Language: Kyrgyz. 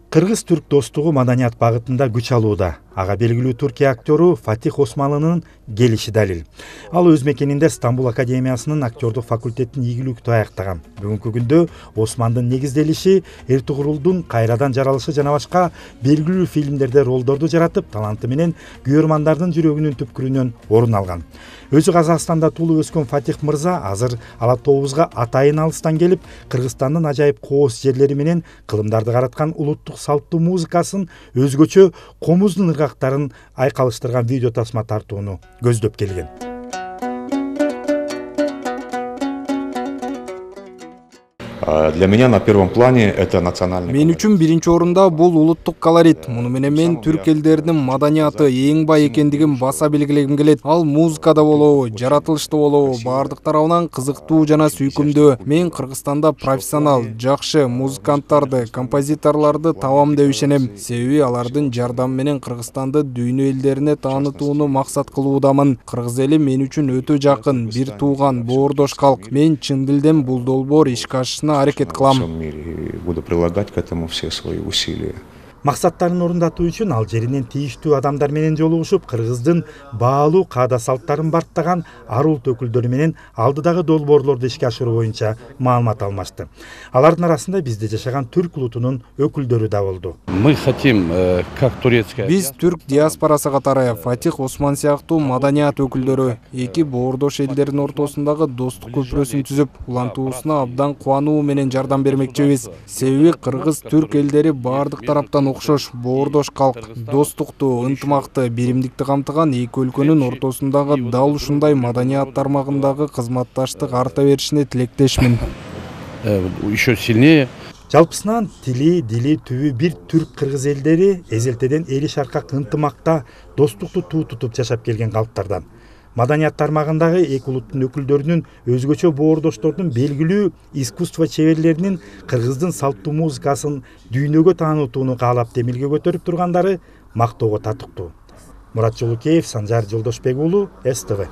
Кыргыз-түрк достугу маданият багытында күч алууда. Ага белгилүү Түркия актеру Фатих Османлынын келиши далил. Ал өз мекенинде Стамбул академиясынын актерлук факультетин ийгиликтүү аяктаган. Бүгүнкү күндө Османдын негизделиши, Эртугрулдун кайрадан жаралышы жана башка белгилүү фильмдерде ролдорду жаратып, таланты менен күйөрмандардын жүрөгүнүн түпкүрүнөн орун алган. Өзү Казакстанда туулуп өскөн Фатих мырза азыр ала тобузга атайын алыстан келип, Кыргызстандын ажайып кооз жерлери менен кылымдарды караткан улуттук салттуу музыкасын, өзгөчө комуздун ыргактарын айкалыштырган видео тасма тартууну көздөп келген. Для меня на первом плане это национальный. Мен үчүн биринчи орунда бул улуттук колорит. Муну менен мен түрк элдеринин маданияты эң бай экендигин баса белгилегим келет. Ал музыкада болобу, жаратылышта болобу, бардык тарабынан кызыктуу жана сүйкүмдүү. Мен Кыргызстанда профессионал, жакшы музыканттарды, композиторлорду табам деп ишенем. Себеби алардын жардамы менен Кыргызстанды дүйнө элдерине таанытууну максат кылуудамын. Кыргыз эли мен үчүн өтө жакын, бир тууган, боордош калк. Мен чын дилден бул долбоор ишке ашышына аракет кылам. Буду прилагать к этому все свои усилия. Максаттарын орундатуу үчүн ал жеринен тийиштүү адамдар менен жолугушуп, Кыргыздын баалуу каада салттарын барктаган ар улут өкүлдөрү менен алдыдагы долбоорлорду ишке ашыруу боюнча маалымат алмашты. Алардын арасында бизде жашаган түрк улутунун өкүлдөрү да болду. Мы хотим, как турецкая. Биз түрк диаспорасы катары Фатих Осман сыяктуу маданият өкүлдөрү эки боордош элдердин ортосундагы достук көпүрөсүн түзүп, улантуусуна абдан кубануу менен жардам бермекчибиз. Себеби кыргыз-түрк элдери бардык тараптан окшош, боордош калк, достукту, ынтымакты, биримдикти камтыган эки өлкөнүн ортосундагы дал ушундай маданият тармагындагы кызматташтык арта беришине тилектешмин. Еще сильнее. Жалпысынан дили түбү бир түрк кыргыз элдери эзелтеден эли шаркак ынтымакта, достукту туу тутуп жашап келген калктардан. Маданият тармагындагы эки улуттун өкүлдөрүнүн, өзгөчө боордоштордун белгилүү искусство чеберлеринин Кыргыздын салттуу музыкасын дүйнөгө таанытууну каалап демилге көтөрүп тургандары мактоого татыктуу. Мурат Жолукеев, Санжар Жолдошбек уулу, СТВ.